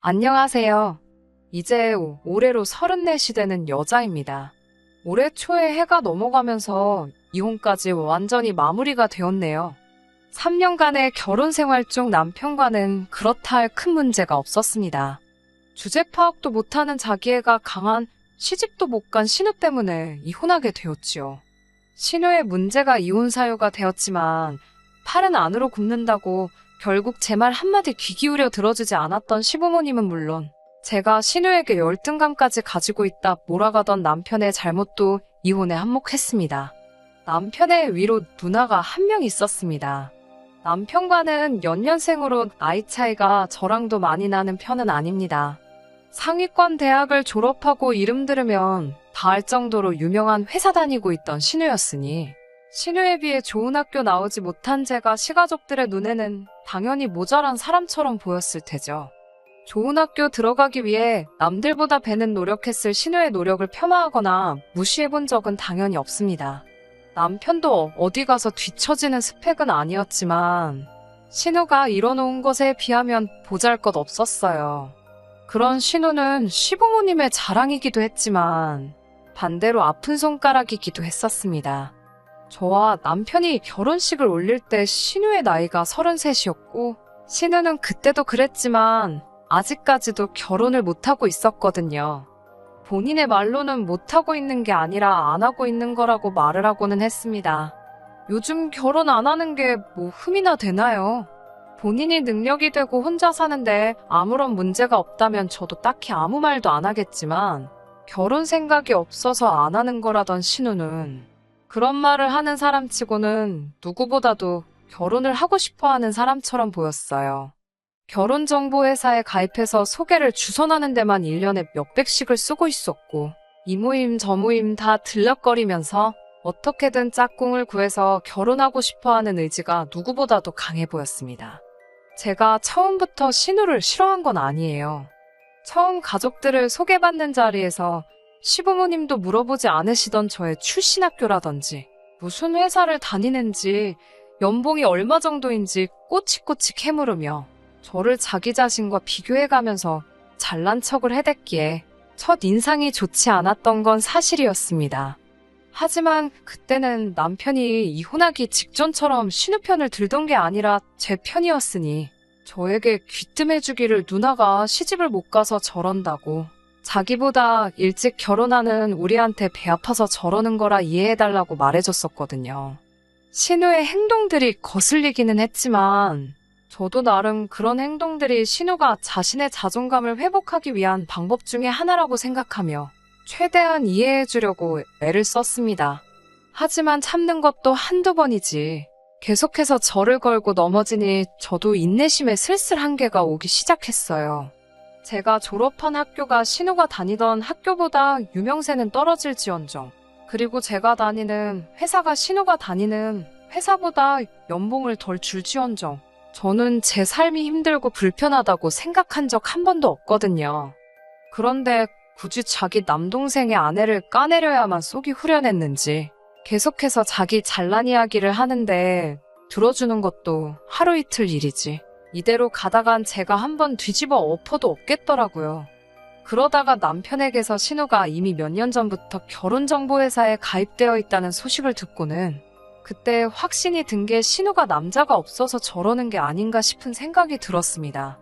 안녕하세요. 이제 올해로 34이 되는 여자입니다. 올해 초에 해가 넘어가면서 이혼까지 완전히 마무리가 되었네요. 3년간의 결혼 생활 중 남편과는 그렇다 할 큰 문제가 없었습니다. 주제 파악도 못하는 자기애가 강한 시집도 못 간 신우 때문에 이혼하게 되었지요. 신우의 문제가 이혼 사유가 되었지만 팔은 안으로 굽는다고 결국 제 말 한마디 귀 기울여 들어주지 않았던 시부모님은 물론 제가 신우에게 열등감까지 가지고 있다 몰아가던 남편의 잘못도 이혼에 한몫했습니다. 남편의 위로 누나가 한 명 있었습니다. 남편과는 연년생으로 나이 차이가 저랑도 많이 나는 편은 아닙니다. 상위권 대학을 졸업하고 이름 들으면 다 알 정도로 유명한 회사 다니고 있던 신우였으니 신우에 비해 좋은 학교 나오지 못한 제가 시가족들의 눈에는 당연히 모자란 사람처럼 보였을 테죠. 좋은 학교 들어가기 위해 남들보다 배는 노력했을 신우의 노력을 폄하하거나 무시해본 적은 당연히 없습니다. 남편도 어디 가서 뒤처지는 스펙은 아니었지만 신우가 이뤄놓은 것에 비하면 보잘것 없었어요. 그런 신우는 시부모님의 자랑이기도 했지만 반대로 아픈 손가락이기도 했었습니다. 저와 남편이 결혼식을 올릴 때 신우의 나이가 33이었고 신우는 그때도 그랬지만 아직까지도 결혼을 못하고 있었거든요. 본인의 말로는 못하고 있는 게 아니라 안 하고 있는 거라고 말을 하고는 했습니다. 요즘 결혼 안 하는 게 뭐 흠이나 되나요? 본인이 능력이 되고 혼자 사는데 아무런 문제가 없다면 저도 딱히 아무 말도 안 하겠지만 결혼 생각이 없어서 안 하는 거라던 신우는 그런 말을 하는 사람치고는 누구보다도 결혼을 하고 싶어 하는 사람처럼 보였어요. 결혼정보회사에 가입해서 소개를 주선하는 데만 1년에 몇백씩을 쓰고 있었고 이 모임 저 모임 다 들락거리면서 어떻게든 짝꿍을 구해서 결혼하고 싶어 하는 의지가 누구보다도 강해 보였습니다. 제가 처음부터 신우를 싫어한 건 아니에요. 처음 가족들을 소개받는 자리에서 시부모님도 물어보지 않으시던 저의 출신 학교라든지 무슨 회사를 다니는지 연봉이 얼마 정도인지 꼬치꼬치 캐물으며 저를 자기 자신과 비교해가면서 잘난 척을 해댔기에 첫 인상이 좋지 않았던 건 사실이었습니다. 하지만 그때는 남편이 이혼하기 직전처럼 신우 편을 들던 게 아니라 제 편이었으니 저에게 귀뜸해주기를 누나가 시집을 못 가서 저런다고 자기보다 일찍 결혼하는 우리한테 배 아파서 저러는 거라 이해해달라고 말해줬었거든요. 신우의 행동들이 거슬리기는 했지만 저도 나름 그런 행동들이 신우가 자신의 자존감을 회복하기 위한 방법 중에 하나라고 생각하며 최대한 이해해주려고 애를 썼습니다. 하지만 참는 것도 한두 번이지 계속해서 저를 걸고 넘어지니 저도 인내심에 슬슬 한계가 오기 시작했어요. 제가 졸업한 학교가 신우가 다니던 학교보다 유명세는 떨어질지언정 그리고 제가 다니는 회사가 신우가 다니는 회사보다 연봉을 덜 줄지언정 저는 제 삶이 힘들고 불편하다고 생각한 적 한 번도 없거든요. 그런데 굳이 자기 남동생의 아내를 까내려야만 속이 후련했는지 계속해서 자기 잘난 이야기를 하는데 들어주는 것도 하루 이틀 일이지. 이대로 가다간 제가 한번 뒤집어 엎어도 없겠더라고요. 그러다가 남편에게서 신우가 이미 몇 년 전부터 결혼정보회사에 가입되어 있다는 소식을 듣고는 그때 확신이 든 게 신우가 남자가 없어서 저러는 게 아닌가 싶은 생각이 들었습니다.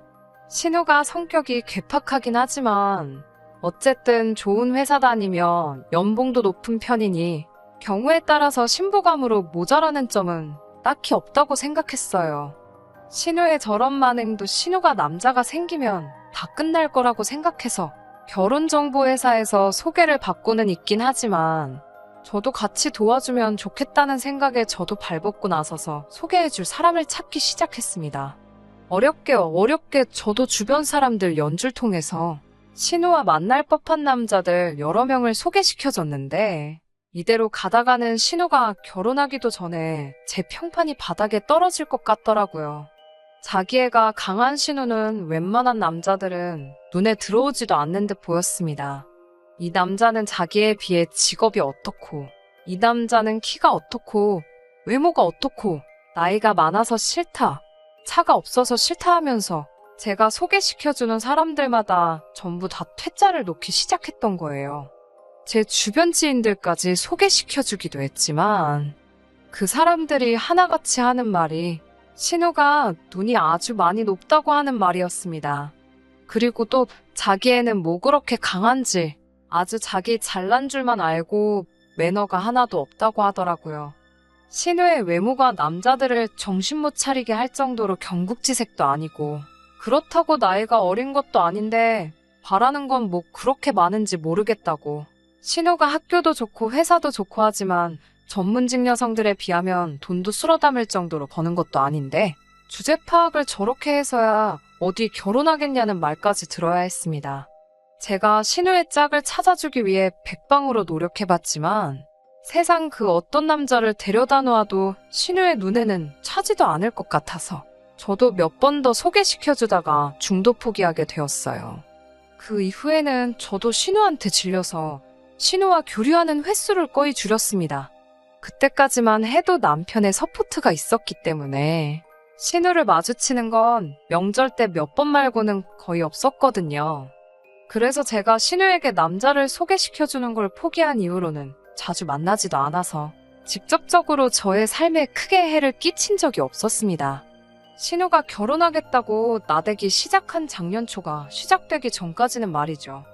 신우가 성격이 괴팍하긴 하지만 어쨌든 좋은 회사 다니며 연봉도 높은 편이니 경우에 따라서 신부감으로 모자라는 점은 딱히 없다고 생각했어요. 신우의 저런 만행도 신우가 남자가 생기면 다 끝날 거라고 생각해서 결혼정보회사에서 소개를 받고는 있긴 하지만 저도 같이 도와주면 좋겠다는 생각에 저도 발벗고 나서서 소개해줄 사람을 찾기 시작했습니다. 어렵게 저도 주변 사람들 연줄 통해서 신우와 만날 법한 남자들 여러 명을 소개시켜줬는데 이대로 가다가는 신우가 결혼하기도 전에 제 평판이 바닥에 떨어질 것 같더라고요. 자기애가 강한 신우는 웬만한 남자들은 눈에 들어오지도 않는 듯 보였습니다. 이 남자는 자기에 비해 직업이 어떻고, 이 남자는 키가 어떻고, 외모가 어떻고, 나이가 많아서 싫다, 차가 없어서 싫다 하면서 제가 소개시켜주는 사람들마다 전부 다 퇴짜를 놓기 시작했던 거예요. 제 주변 지인들까지 소개시켜주기도 했지만 그 사람들이 하나같이 하는 말이 신우가 눈이 아주 많이 높다고 하는 말이었습니다. 그리고 또 자기애는 뭐 그렇게 강한지 아주 자기 잘난 줄만 알고 매너가 하나도 없다고 하더라고요. 신우의 외모가 남자들을 정신 못 차리게 할 정도로 경국지색도 아니고 그렇다고 나이가 어린 것도 아닌데 바라는 건 뭐 그렇게 많은지 모르겠다고. 신우가 학교도 좋고 회사도 좋고 하지만 전문직 여성들에 비하면 돈도 쓸어 담을 정도로 버는 것도 아닌데 주제 파악을 저렇게 해서야 어디 결혼하겠냐는 말까지 들어야 했습니다. 제가 신우의 짝을 찾아주기 위해 백방으로 노력해봤지만 세상 그 어떤 남자를 데려다 놓아도 신우의 눈에는 차지도 않을 것 같아서 저도 몇 번 더 소개시켜주다가 중도 포기하게 되었어요. 그 이후에는 저도 신우한테 질려서 신우와 교류하는 횟수를 거의 줄였습니다. 그때까지만 해도 남편의 서포트가 있었기 때문에 신우를 마주치는 건 명절 때 몇 번 말고는 거의 없었거든요. 그래서 제가 신우에게 남자를 소개시켜주는 걸 포기한 이후로는 자주 만나지도 않아서 직접적으로 저의 삶에 크게 해를 끼친 적이 없었습니다. 신우가 결혼하겠다고 나대기 시작한 작년 초가 시작되기 전까지는 말이죠.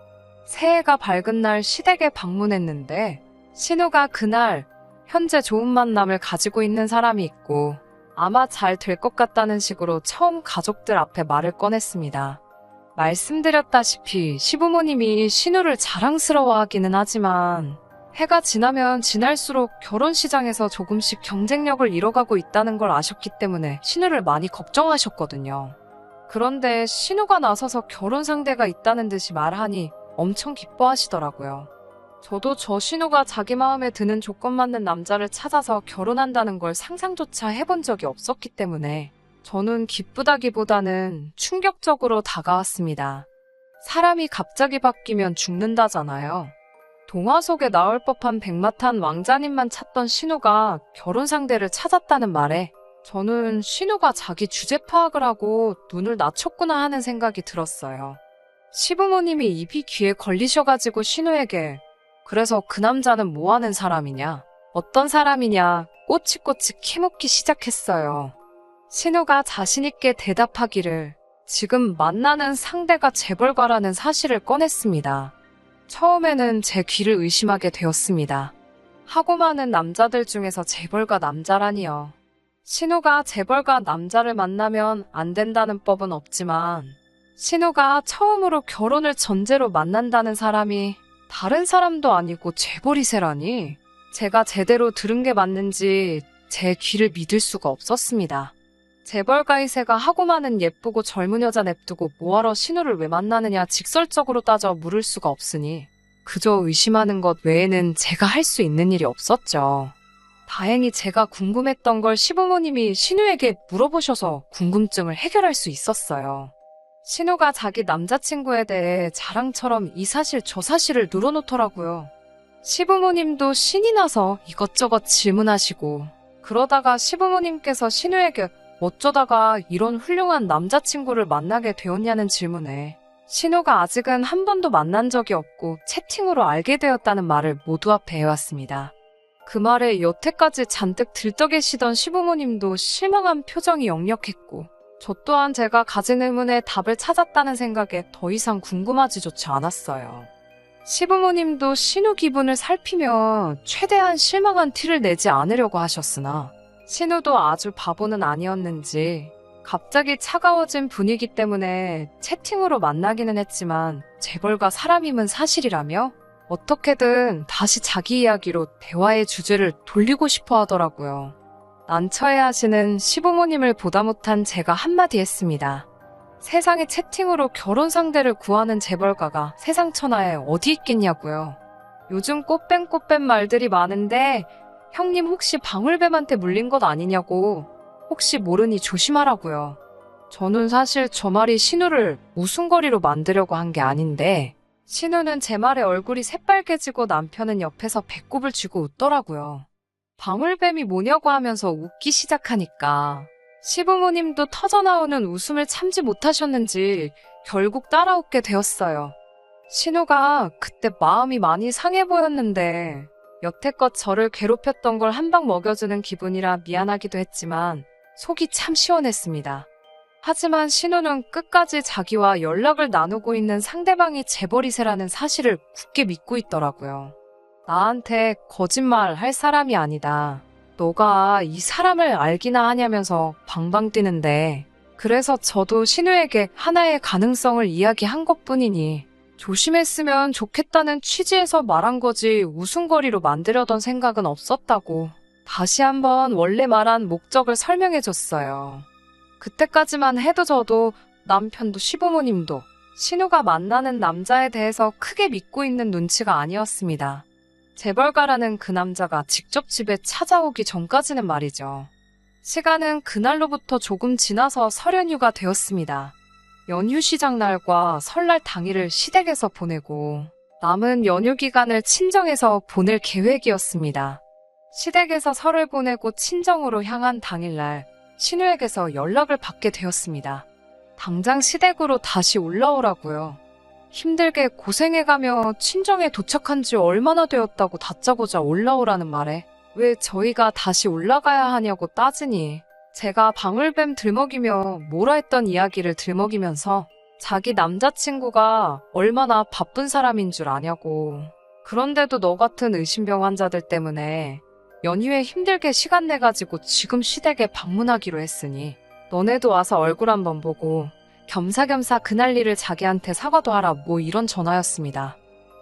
새해가 밝은 날 시댁에 방문했는데 신우가 그날 현재 좋은 만남을 가지고 있는 사람이 있고 아마 잘 될 것 같다는 식으로 처음 가족들 앞에 말을 꺼냈습니다. 말씀드렸다시피 시부모님이 신우를 자랑스러워하기는 하지만 해가 지나면 지날수록 결혼 시장에서 조금씩 경쟁력을 잃어가고 있다는 걸 아셨기 때문에 신우를 많이 걱정하셨거든요. 그런데 신우가 나서서 결혼 상대가 있다는 듯이 말하니 엄청 기뻐하시더라고요. 저도 저 신우가 자기 마음에 드는 조건 맞는 남자를 찾아서 결혼한다는 걸 상상조차 해본 적이 없었기 때문에 저는 기쁘다기보다는 충격적으로 다가왔습니다. 사람이 갑자기 바뀌면 죽는다잖아요. 동화 속에 나올 법한 백마탄 왕자님만 찾던 신우가 결혼 상대를 찾았다는 말에 저는 신우가 자기 주제 파악을 하고 눈을 낮췄구나 하는 생각이 들었어요. 시부모님이 입이 귀에 걸리셔가지고 신우에게 그래서 그 남자는 뭐 하는 사람이냐? 어떤 사람이냐? 꼬치꼬치 캐묻기 시작했어요. 신우가 자신있게 대답하기를 지금 만나는 상대가 재벌가라는 사실을 꺼냈습니다. 처음에는 제 귀를 의심하게 되었습니다. 하고 많은 남자들 중에서 재벌가 남자라니요. 신우가 재벌가 남자를 만나면 안 된다는 법은 없지만 신우가 처음으로 결혼을 전제로 만난다는 사람이 다른 사람도 아니고 재벌이세라니 제가 제대로 들은 게 맞는지 제 귀를 믿을 수가 없었습니다. 재벌가이세가 하고 많은 예쁘고 젊은 여자 냅두고 뭐하러 신우를 왜 만나느냐 직설적으로 따져 물을 수가 없으니 그저 의심하는 것 외에는 제가 할 수 있는 일이 없었죠. 다행히 제가 궁금했던 걸 시부모님이 신우에게 물어보셔서 궁금증을 해결할 수 있었어요. 신우가 자기 남자친구에 대해 자랑처럼 이 사실 저 사실을 늘어놓더라고요. 시부모님도 신이 나서 이것저것 질문하시고 그러다가 시부모님께서 신우에게 어쩌다가 이런 훌륭한 남자친구를 만나게 되었냐는 질문에 신우가 아직은 한 번도 만난 적이 없고 채팅으로 알게 되었다는 말을 모두 앞에 해왔습니다. 그 말에 여태까지 잔뜩 들떠계시던 시부모님도 실망한 표정이 역력했고 저 또한 제가 가진 의문에 답을 찾았다는 생각에 더 이상 궁금하지조차 않았어요. 시부모님도 신우 기분을 살피며 최대한 실망한 티를 내지 않으려고 하셨으나 신우도 아주 바보는 아니었는지 갑자기 차가워진 분위기 때문에 채팅으로 만나기는 했지만 재벌가 사람임은 사실이라며 어떻게든 다시 자기 이야기로 대화의 주제를 돌리고 싶어 하더라고요. 난처해하시는 시부모님을 보다 못한 제가 한마디 했습니다. 세상에 채팅으로 결혼 상대를 구하는 재벌가가 세상 천하에 어디 있겠냐고요. 요즘 꽃뱀 말들이 많은데 형님 혹시 방울뱀한테 물린 것 아니냐고 혹시 모르니 조심하라고요. 저는 사실 저 말이 신우를 웃음거리로 만들려고 한 게 아닌데 신우는 제 말에 얼굴이 새빨개지고 남편은 옆에서 배꼽을 쥐고 웃더라고요. 방울뱀이 뭐냐고 하면서 웃기 시작하니까 시부모님도 터져나오는 웃음을 참지 못하셨는지 결국 따라오게 되었어요. 신우가 그때 마음이 많이 상해 보였는데 여태껏 저를 괴롭혔던 걸 한 방 먹여주는 기분이라 미안하기도 했지만 속이 참 시원했습니다. 하지만 신우는 끝까지 자기와 연락을 나누고 있는 상대방이 재벌이세라는 사실을 굳게 믿고 있더라고요. 나한테 거짓말 할 사람이 아니다. 너가 이 사람을 알기나 하냐면서 방방 뛰는데, 그래서 저도 신우에게 하나의 가능성을 이야기한 것뿐이니 조심했으면 좋겠다는 취지에서 말한 거지 웃음거리로 만들려던 생각은 없었다고 다시 한번 원래 말한 목적을 설명해줬어요. 그때까지만 해도 저도 남편도 시부모님도 신우가 만나는 남자에 대해서 크게 믿고 있는 눈치가 아니었습니다. 재벌가라는 그 남자가 직접 집에 찾아오기 전까지는 말이죠. 시간은 그날로부터 조금 지나서 설 연휴가 되었습니다. 연휴 시작 날과 설날 당일을 시댁에서 보내고 남은 연휴 기간을 친정에서 보낼 계획이었습니다. 시댁에서 설을 보내고 친정으로 향한 당일날 신우에게서 연락을 받게 되었습니다. 당장 시댁으로 다시 올라오라고요. 힘들게 고생해가며 친정에 도착한 지 얼마나 되었다고 다짜고짜 올라오라는 말에 왜 저희가 다시 올라가야 하냐고 따지니 제가 방울뱀 들먹이며 뭐라 했던 이야기를 들먹이면서 자기 남자친구가 얼마나 바쁜 사람인 줄 아냐고. 그런데도 너 같은 의심병 환자들 때문에 연휴에 힘들게 시간 내가지고 지금 시댁에 방문하기로 했으니 너네도 와서 얼굴 한번 보고 겸사겸사 그날 일을 자기한테 사과도 하라 뭐 이런 전화였습니다.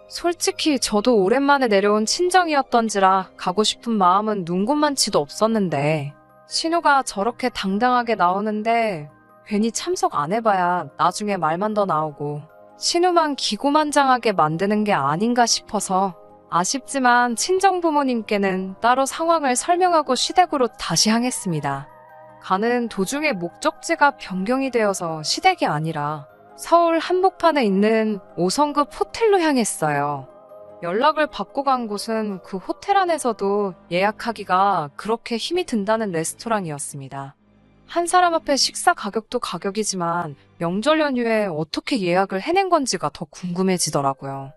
솔직히 저도 오랜만에 내려온 친정이었던지라 가고 싶은 마음은 눈곱만치도 없었는데 신우가 저렇게 당당하게 나오는데 괜히 참석 안 해봐야 나중에 말만 더 나오고 신우만 기고만장하게 만드는 게 아닌가 싶어서 아쉽지만 친정부모님께는 따로 상황을 설명하고 시댁으로 다시 향했습니다. 가는 도중에 목적지가 변경이 되어서 시댁이 아니라 서울 한복판에 있는 5성급 호텔로 향했어요. 연락을 받고 간 곳은 그 호텔 안에서도 예약하기가 그렇게 힘이 든다는 레스토랑이었습니다. 한 사람 앞에 식사 가격도 가격이지만 명절 연휴에 어떻게 예약을 해낸 건지가 더 궁금해지더라고요.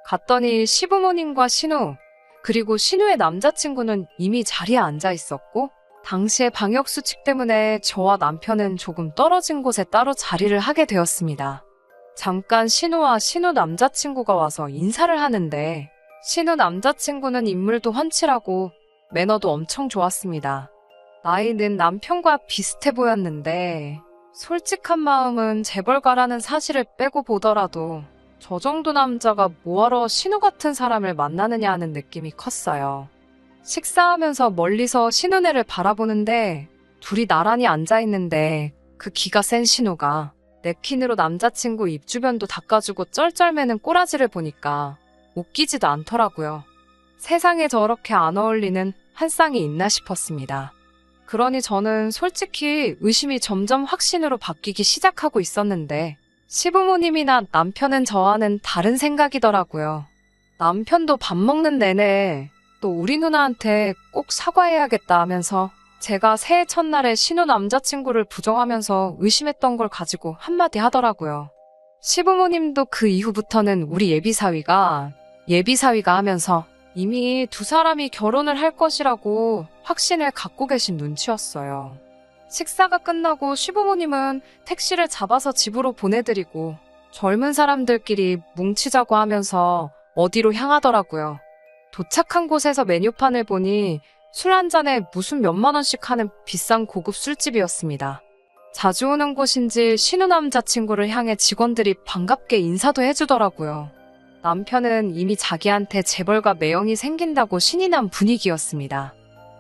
갔더니 시부모님과 신우, 그리고 신우의 남자친구는 이미 자리에 앉아 있었고 당시에 방역수칙 때문에 저와 남편은 조금 떨어진 곳에 따로 자리를 하게 되었습니다. 잠깐 신우와 신우 남자친구가 와서 인사를 하는데 신우 남자친구는 인물도 훤칠하고 매너도 엄청 좋았습니다. 나이는 남편과 비슷해 보였는데 솔직한 마음은 재벌가라는 사실을 빼고 보더라도 저 정도 남자가 뭐하러 신우 같은 사람을 만나느냐 하는 느낌이 컸어요. 식사하면서 멀리서 신우네를 바라보는데 둘이 나란히 앉아있는데 그 기가 센 신우가 냅킨으로 남자친구 입 주변도 닦아주고 쩔쩔매는 꼬라지를 보니까 웃기지도 않더라고요. 세상에 저렇게 안 어울리는 한 쌍이 있나 싶었습니다. 그러니 저는 솔직히 의심이 점점 확신으로 바뀌기 시작하고 있었는데 시부모님이나 남편은 저와는 다른 생각이더라고요. 남편도 밥 먹는 내내 또 우리 누나한테 꼭 사과해야겠다 하면서 제가 새해 첫날에 신우 남자친구를 부정하면서 의심했던 걸 가지고 한마디 하더라고요. 시부모님도 그 이후부터는 우리 예비사위가 하면서 이미 두 사람이 결혼을 할 것이라고 확신을 갖고 계신 눈치였어요. 식사가 끝나고 시부모님은 택시를 잡아서 집으로 보내드리고 젊은 사람들끼리 뭉치자고 하면서 어디로 향하더라고요. 도착한 곳에서 메뉴판을 보니 술 한 잔에 무슨 몇만 원씩 하는 비싼 고급 술집이었습니다. 자주 오는 곳인지 신우 남자친구를 향해 직원들이 반갑게 인사도 해주더라고요. 남편은 이미 자기한테 재벌가 매형이 생긴다고 신이 난 분위기였습니다.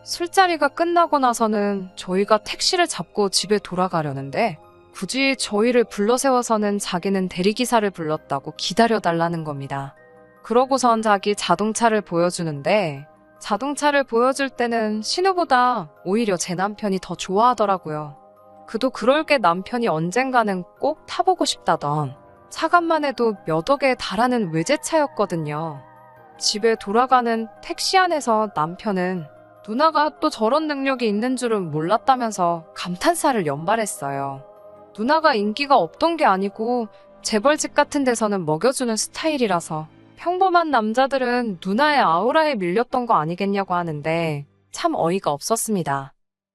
술자리가 끝나고 나서는 저희가 택시를 잡고 집에 돌아가려는데 굳이 저희를 불러세워서는 자기는 대리기사를 불렀다고 기다려달라는 겁니다. 그러고선 자기 자동차를 보여주는데 자동차를 보여줄 때는 신우보다 오히려 제 남편이 더 좋아하더라고요. 그도 그럴 게 남편이 언젠가는 꼭 타보고 싶다던 차값만 해도 몇 억에 달하는 외제차였거든요. 집에 돌아가는 택시 안에서 남편은 누나가 또 저런 능력이 있는 줄은 몰랐다면서 감탄사를 연발했어요. 누나가 인기가 없던 게 아니고 재벌집 같은 데서는 먹여주는 스타일이라서 평범한 남자들은 누나의 아우라에 밀렸던 거 아니겠냐고 하는데 참 어이가 없었습니다.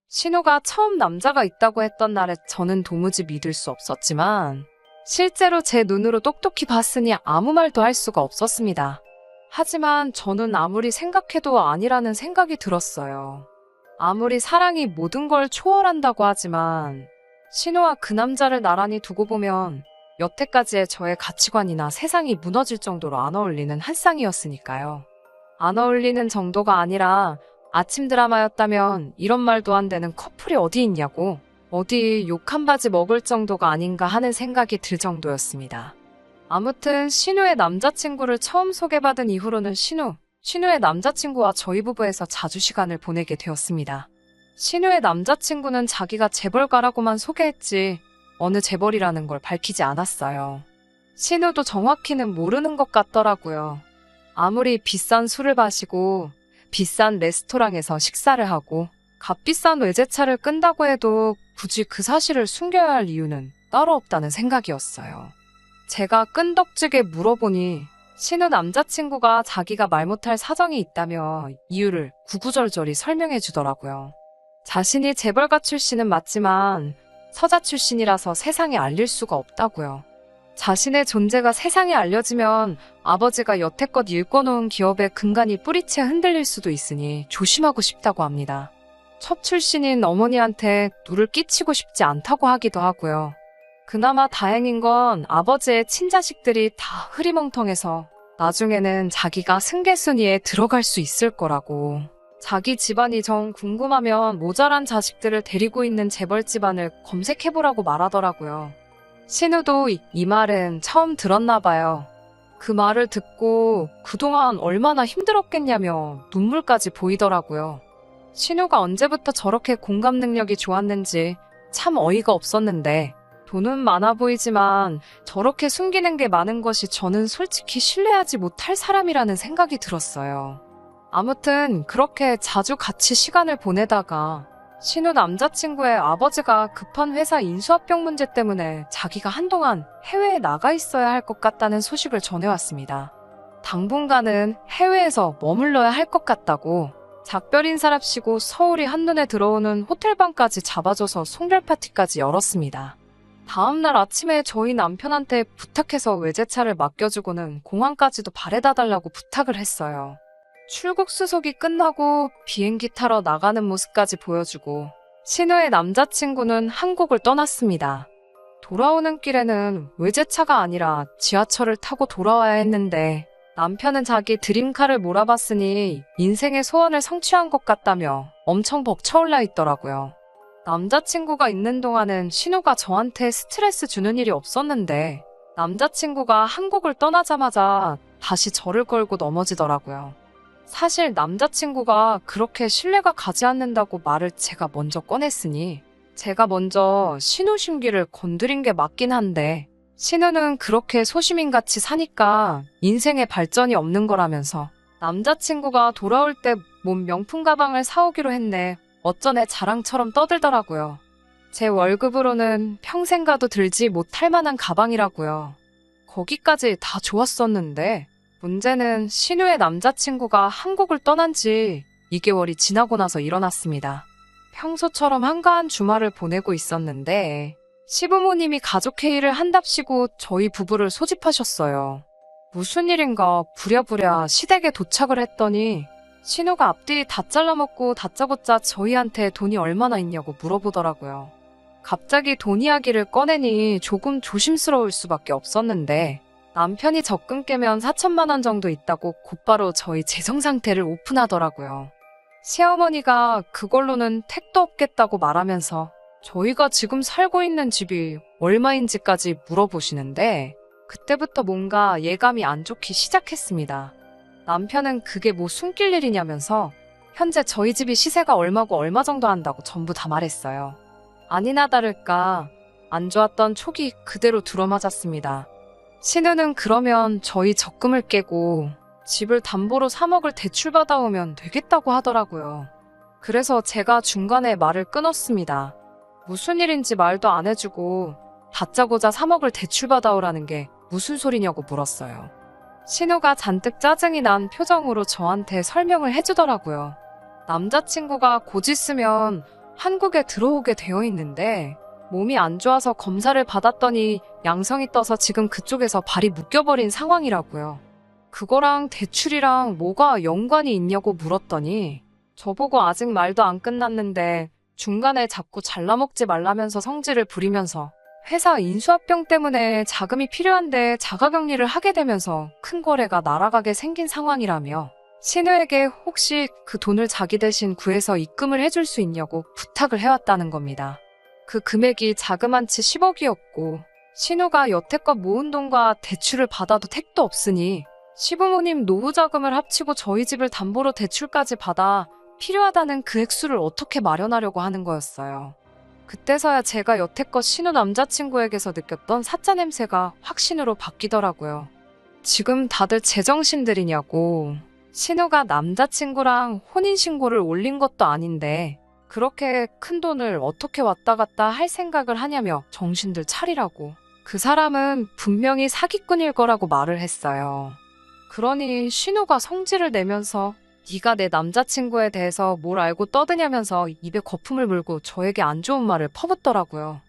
신우가 처음 남자가 있다고 했던 날에 저는 도무지 믿을 수 없었지만 실제로 제 눈으로 똑똑히 봤으니 아무 말도 할 수가 없었습니다. 하지만 저는 아무리 생각해도 아니라는 생각이 들었어요. 아무리 사랑이 모든 걸 초월한다고 하지만 신우와 그 남자를 나란히 두고 보면 여태까지의 저의 가치관이나 세상이 무너질 정도로 안 어울리는 한 쌍이었으니까요. 안 어울리는 정도가 아니라 아침 드라마였다면 이런 말도 안 되는 커플이 어디 있냐고 어디 욕 한 바지 먹을 정도가 아닌가 하는 생각이 들 정도였습니다. 아무튼 신우의 남자친구를 처음 소개받은 이후로는 신우의 남자친구와 저희 부부에서 자주 시간을 보내게 되었습니다. 신우의 남자친구는 자기가 재벌가라고만 소개했지 어느 재벌이라는 걸 밝히지 않았어요. 신우도 정확히는 모르는 것 같더라고요. 아무리 비싼 술을 마시고 비싼 레스토랑에서 식사를 하고 값비싼 외제차를 끈다고 해도 굳이 그 사실을 숨겨야 할 이유는 따로 없다는 생각이었어요. 제가 끈덕지게 물어보니 신우 남자친구가 자기가 말 못할 사정이 있다며 이유를 구구절절히 설명해 주더라고요. 자신이 재벌가 출신은 맞지만 서자 출신이라서 세상에 알릴 수가 없다고요. 자신의 존재가 세상에 알려지면 아버지가 여태껏 일궈놓은 기업의 근간이 뿌리채 흔들릴 수도 있으니 조심하고 싶다고 합니다. 첩 출신인 어머니한테 누를 끼치고 싶지 않다고 하기도 하고요. 그나마 다행인 건 아버지의 친자식들이 다 흐리멍텅해서 나중에는 자기가 승계순위에 들어갈 수 있을 거라고. 자기 집안이 정 궁금하면 모자란 자식들을 데리고 있는 재벌 집안을 검색해보라고 말하더라고요. 신우도 이 말은 처음 들었나 봐요. 그 말을 듣고 그동안 얼마나 힘들었겠냐며 눈물까지 보이더라고요. 신우가 언제부터 저렇게 공감 능력이 좋았는지 참 어이가 없었는데 돈은 많아 보이지만 저렇게 숨기는 게 많은 것이 저는 솔직히 신뢰하지 못할 사람이라는 생각이 들었어요. 아무튼 그렇게 자주 같이 시간을 보내다가 신우 남자친구의 아버지가 급한 회사 인수합병 문제 때문에 자기가 한동안 해외에 나가 있어야 할 것 같다는 소식을 전해왔습니다. 당분간은 해외에서 머물러야 할 것 같다고 작별 인사랍시고 서울이 한눈에 들어오는 호텔방까지 잡아줘서 송별 파티까지 열었습니다. 다음날 아침에 저희 남편한테 부탁해서 외제차를 맡겨주고는 공항까지도 바래다 달라고 부탁을 했어요. 출국 수속이 끝나고 비행기 타러 나가는 모습까지 보여주고 신우의 남자친구는 한국을 떠났습니다. 돌아오는 길에는 외제차가 아니라 지하철을 타고 돌아와야 했는데 남편은 자기 드림카를 몰아봤으니 인생의 소원을 성취한 것 같다며 엄청 벅차올라 있더라고요. 남자친구가 있는 동안은 신우가 저한테 스트레스 주는 일이 없었는데 남자친구가 한국을 떠나자마자 다시 저를 걸고 넘어지더라고요. 사실 남자친구가 그렇게 신뢰가 가지 않는다고 말을 제가 먼저 꺼냈으니 제가 먼저 신우 심기를 건드린 게 맞긴 한데 신우는 그렇게 소시민같이 사니까 인생에 발전이 없는 거라면서 남자친구가 돌아올 때 몸 명품 가방을 사오기로 했네. 어쩌네 자랑처럼 떠들더라고요. 제 월급으로는 평생 가도 들지 못할 만한 가방이라고요. 거기까지 다 좋았었는데 문제는 신우의 남자친구가 한국을 떠난 지 2개월이 지나고 나서 일어났습니다. 평소처럼 한가한 주말을 보내고 있었는데 시부모님이 가족회의를 한답시고 저희 부부를 소집하셨어요. 무슨 일인가 부랴부랴 시댁에 도착을 했더니 신우가 앞뒤 다 잘라먹고 다짜고짜 저희한테 돈이 얼마나 있냐고 물어보더라고요. 갑자기 돈 이야기를 꺼내니 조금 조심스러울 수밖에 없었는데 남편이 적금 깨면 4천만 원 정도 있다고 곧바로 저희 재정 상태를 오픈하더라고요. 시어머니가 그걸로는 택도 없겠다고 말하면서 저희가 지금 살고 있는 집이 얼마인지까지 물어보시는데 그때부터 뭔가 예감이 안 좋기 시작했습니다. 남편은 그게 뭐 숨길 일이냐면서 현재 저희 집이 시세가 얼마고 얼마 정도 한다고 전부 다 말했어요. 아니나 다를까 안 좋았던 촉이 그대로 들어맞았습니다. 신우는 그러면 저희 적금을 깨고 집을 담보로 3억을 대출받아오면 되겠다고 하더라고요. 그래서 제가 중간에 말을 끊었습니다. 무슨 일인지 말도 안 해주고 다짜고짜 3억을 대출받아오라는 게 무슨 소리냐고 물었어요. 신우가 잔뜩 짜증이 난 표정으로 저한테 설명을 해주더라고요. 남자친구가 곧 있으면 한국에 들어오게 되어 있는데 몸이 안 좋아서 검사를 받았더니 양성이 떠서 지금 그쪽에서 발이 묶여버린 상황이라고요. 그거랑 대출이랑 뭐가 연관이 있냐고 물었더니 저보고 아직 말도 안 끝났는데 중간에 자꾸 잘라먹지 말라면서 성질을 부리면서 회사 인수합병 때문에 자금이 필요한데 자가격리를 하게 되면서 큰 거래가 날아가게 생긴 상황이라며 신우에게 혹시 그 돈을 자기 대신 구해서 입금을 해줄 수 있냐고 부탁을 해왔다는 겁니다. 그 금액이 자그만치 10억이었고 신우가 여태껏 모은 돈과 대출을 받아도 택도 없으니 시부모님 노후자금을 합치고 저희 집을 담보로 대출까지 받아 필요하다는 그 액수를 어떻게 마련하려고 하는 거였어요. 그때서야 제가 여태껏 신우 남자친구에게서 느꼈던 사짜 냄새가 확신으로 바뀌더라고요. 지금 다들 제정신들이냐고. 신우가 남자친구랑 혼인신고를 올린 것도 아닌데 그렇게 큰 돈을 어떻게 왔다 갔다 할 생각을 하냐며 정신들 차리라고. 그 사람은 분명히 사기꾼일 거라고 말을 했어요. 그러니 신우가 성질을 내면서 네가 내 남자친구에 대해서 뭘 알고 떠드냐면서 입에 거품을 물고 저에게 안 좋은 말을 퍼붓더라고요.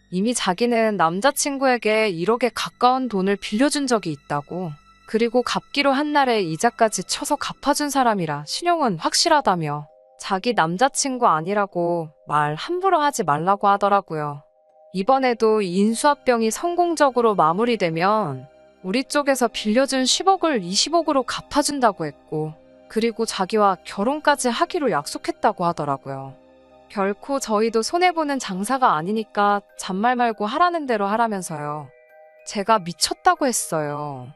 이미 자기는 남자친구에게 1억에 가까운 돈을 빌려준 적이 있다고. 그리고 갚기로 한 날에 이자까지 쳐서 갚아준 사람이라 신용은 확실하다며 자기 남자친구 아니라고 말 함부로 하지 말라고 하더라고요. 이번에도 인수합병이 성공적으로 마무리되면 우리 쪽에서 빌려준 10억을 20억으로 갚아준다고 했고 그리고 자기와 결혼까지 하기로 약속했다고 하더라고요. 결코 저희도 손해보는 장사가 아니니까 잔말 말고 하라는 대로 하라면서요. 제가 미쳤다고 했어요.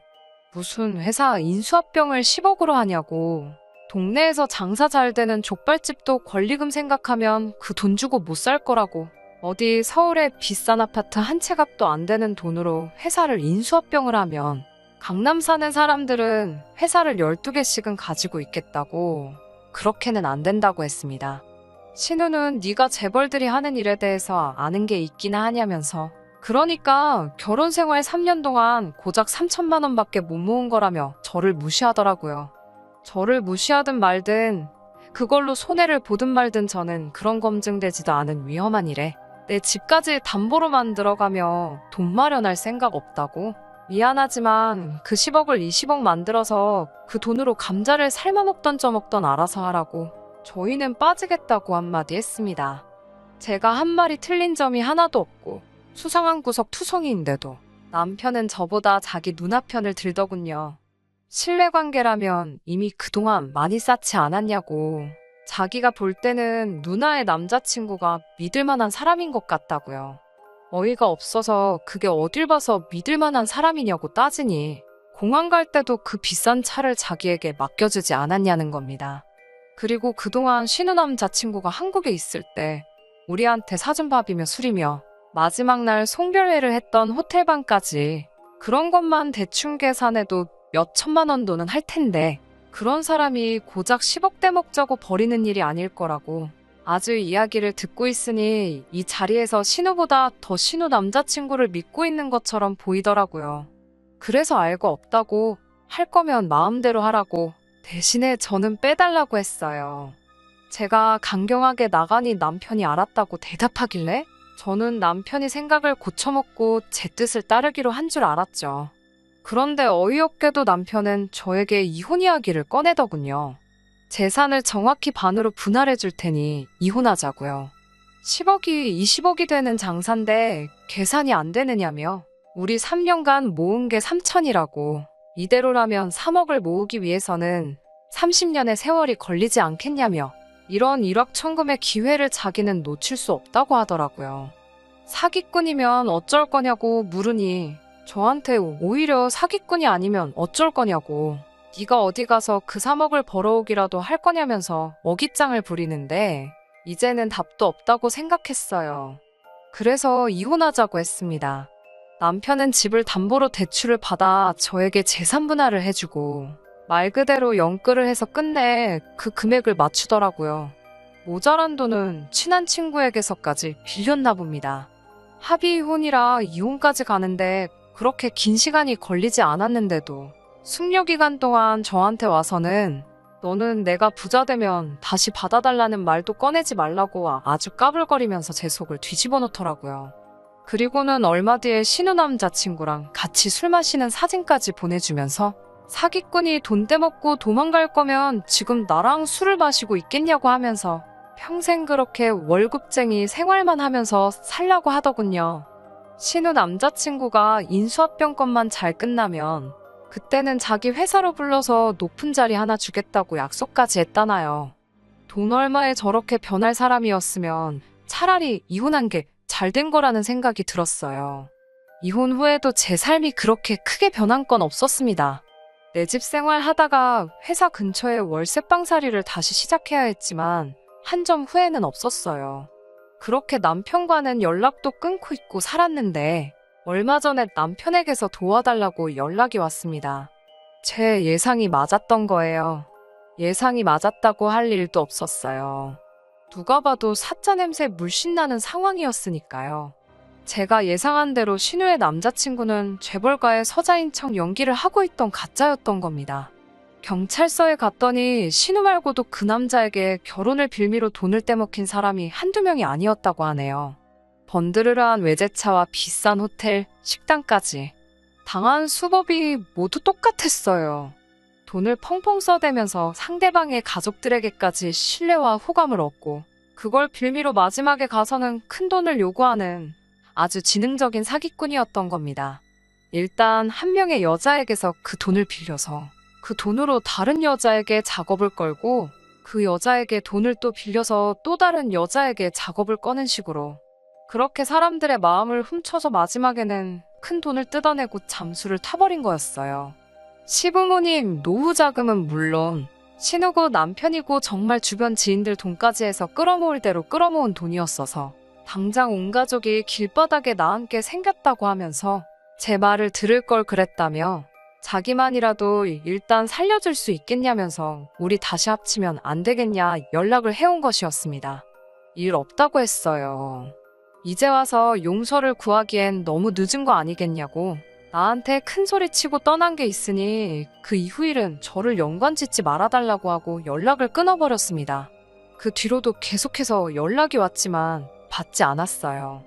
무슨 회사 인수합병을 10억으로 하냐고. 동네에서 장사 잘 되는 족발집도 권리금 생각하면 그 돈 주고 못 살 거라고. 어디 서울의 비싼 아파트 한 채 값도 안 되는 돈으로 회사를 인수합병을 하면 강남 사는 사람들은 회사를 12개씩은 가지고 있겠다고. 그렇게는 안 된다고 했습니다. 신우는 네가 재벌들이 하는 일에 대해서 아는 게 있기나 하냐면서 그러니까 결혼 생활 3년 동안 고작 3천만 원밖에 못 모은 거라며 저를 무시하더라고요. 저를 무시하든 말든 그걸로 손해를 보든 말든 저는 그런 검증되지도 않은 위험한 일에 내 집까지 담보로만 들어가며 돈 마련할 생각 없다고? 미안하지만 그 10억을 20억 만들어서 그 돈으로 감자를 삶아먹던 쪄먹던 알아서 하라고 저희는 빠지겠다고 한마디 했습니다. 제가 한 말이 틀린 점이 하나도 없고 수상한 구석 투성이인데도 남편은 저보다 자기 누나 편을 들더군요. 신뢰관계라면 이미 그동안 많이 쌓지 않았냐고. 자기가 볼 때는 누나의 남자친구가 믿을 만한 사람인 것 같다고요. 어이가 없어서 그게 어딜 봐서 믿을 만한 사람이냐고 따지니 공항 갈 때도 그 비싼 차를 자기에게 맡겨주지 않았냐는 겁니다. 그리고 그동안 신우 남자친구가 한국에 있을 때 우리한테 사준 밥이며 술이며 마지막 날 송별회를 했던 호텔방까지 그런 것만 대충 계산해도 몇 천만 원 돈은 할 텐데 그런 사람이 고작 10억대 먹자고 버리는 일이 아닐 거라고 아주 이야기를 듣고 있으니 이 자리에서 신우보다 더 신우 남자친구를 믿고 있는 것처럼 보이더라고요. 그래서 알고 없다고 할 거면 마음대로 하라고 대신에 저는 빼달라고 했어요. 제가 강경하게 나가니 남편이 알았다고 대답하길래 저는 남편이 생각을 고쳐먹고 제 뜻을 따르기로 한 줄 알았죠. 그런데 어이없게도 남편은 저에게 이혼 이야기를 꺼내더군요. 재산을 정확히 반으로 분할해 줄 테니 이혼하자고요. 10억이 20억이 되는 장사인데 계산이 안 되느냐며 우리 3년간 모은 게 3천이라고 이대로라면 3억을 모으기 위해서는 30년의 세월이 걸리지 않겠냐며 이런 일확천금의 기회를 자기는 놓칠 수 없다고 하더라고요. 사기꾼이면 어쩔 거냐고 물으니 저한테 오히려 사기꾼이 아니면 어쩔 거냐고 네가 어디 가서 그 3억을 벌어오기라도 할 거냐면서 어깃장을 부리는데 이제는 답도 없다고 생각했어요. 그래서 이혼하자고 했습니다. 남편은 집을 담보로 대출을 받아 저에게 재산 분할을 해주고 말 그대로 영끌을 해서 끝내 그 금액을 맞추더라고요. 모자란 돈은 친한 친구에게서까지 빌렸나 봅니다. 합의 이혼이라 이혼까지 가는데 그렇게 긴 시간이 걸리지 않았는데도 숙려 기간 동안 저한테 와서는 너는 내가 부자 되면 다시 받아달라는 말도 꺼내지 말라고 아주 까불거리면서 제 속을 뒤집어 놓더라고요. 그리고는 얼마 뒤에 신우 남자친구랑 같이 술 마시는 사진까지 보내주면서 사기꾼이 돈 떼먹고 도망갈 거면 지금 나랑 술을 마시고 있겠냐고 하면서 평생 그렇게 월급쟁이 생활만 하면서 살라고 하더군요. 신우 남자친구가 인수합병건만 잘 끝나면 그때는 자기 회사로 불러서 높은 자리 하나 주겠다고 약속까지 했다나요. 돈 얼마에 저렇게 변할 사람이었으면 차라리 이혼한 게 잘 된 거라는 생각이 들었어요. 이혼 후에도 제 삶이 그렇게 크게 변한 건 없었습니다. 내 집 생활 하다가 회사 근처에 월세방살이를 다시 시작해야 했지만 한 점 후회는 없었어요. 그렇게 남편과는 연락도 끊고 있고 살았는데 얼마 전에 남편에게서 도와달라고 연락이 왔습니다. 제 예상이 맞았던 거예요. 예상이 맞았다고 할 일도 없었어요. 누가 봐도 사짜 냄새 물씬 나는 상황이었으니까요. 제가 예상한 대로 신우의 남자친구는 재벌가의 서자인 척 연기를 하고 있던 가짜였던 겁니다. 경찰서에 갔더니 신우 말고도 그 남자에게 결혼을 빌미로 돈을 떼먹힌 사람이 한두 명이 아니었다고 하네요. 번드르르한 외제차와 비싼 호텔, 식당까지. 당한 수법이 모두 똑같았어요. 돈을 펑펑 써대면서 상대방의 가족들에게까지 신뢰와 호감을 얻고 그걸 빌미로 마지막에 가서는 큰 돈을 요구하는 아주 지능적인 사기꾼이었던 겁니다. 일단 한 명의 여자에게서 그 돈을 빌려서 그 돈으로 다른 여자에게 작업을 걸고 그 여자에게 돈을 또 빌려서 또 다른 여자에게 작업을 꺼는 식으로 그렇게 사람들의 마음을 훔쳐서 마지막에는 큰 돈을 뜯어내고 잠수를 타버린 거였어요. 시부모님 노후 자금은 물론 신우고 남편이고 정말 주변 지인들 돈까지 해서 끌어모을 대로 끌어모은 돈이었어서 당장 온 가족이 길바닥에 나앉게 생겼다고 하면서 제 말을 들을 걸 그랬다며 자기만이라도 일단 살려줄 수 있겠냐면서 우리 다시 합치면 안 되겠냐 연락을 해온 것이었습니다. 일 없다고 했어요. 이제 와서 용서를 구하기엔 너무 늦은 거 아니겠냐고 나한테 큰 소리 치고 떠난 게 있으니 그 이후 일은 저를 연관짓지 말아달라고 하고 연락을 끊어버렸습니다. 그 뒤로도 계속해서 연락이 왔지만 받지 않았어요.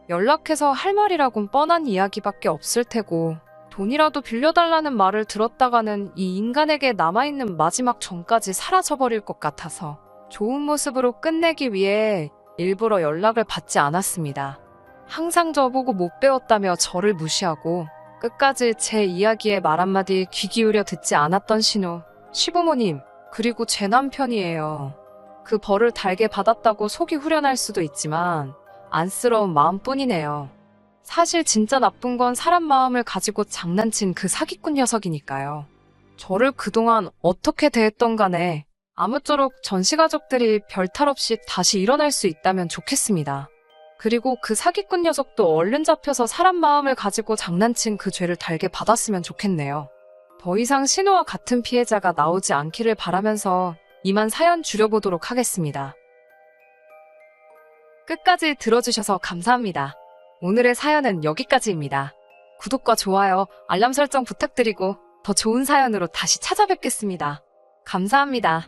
연락해서 할 말이라곤 뻔한 이야기밖에 없을 테고 돈이라도 빌려달라는 말을 들었다가는 이 인간에게 남아있는 마지막 정까지 사라져버릴 것 같아서 좋은 모습으로 끝내기 위해 일부러 연락을 받지 않았습니다. 항상 저보고 못 배웠다며 저를 무시하고 끝까지 제 이야기에 말 한마디 귀 기울여 듣지 않았던 신우, 시부모님, 그리고 제 남편이에요. 그 벌을 달게 받았다고 속이 후련할 수도 있지만 안쓰러운 마음뿐이네요. 사실 진짜 나쁜 건 사람 마음을 가지고 장난친 그 사기꾼 녀석이니까요. 저를 그동안 어떻게 대했던 간에 아무쪼록 전시가족들이 별탈 없이 다시 일어날 수 있다면 좋겠습니다. 그리고 그 사기꾼 녀석도 얼른 잡혀서 사람 마음을 가지고 장난친 그 죄를 달게 받았으면 좋겠네요. 더 이상 신우와 같은 피해자가 나오지 않기를 바라면서 이만 사연 줄여보도록 하겠습니다. 끝까지 들어주셔서 감사합니다. 오늘의 사연은 여기까지입니다. 구독과 좋아요, 알람 설정 부탁드리고 더 좋은 사연으로 다시 찾아뵙겠습니다. 감사합니다.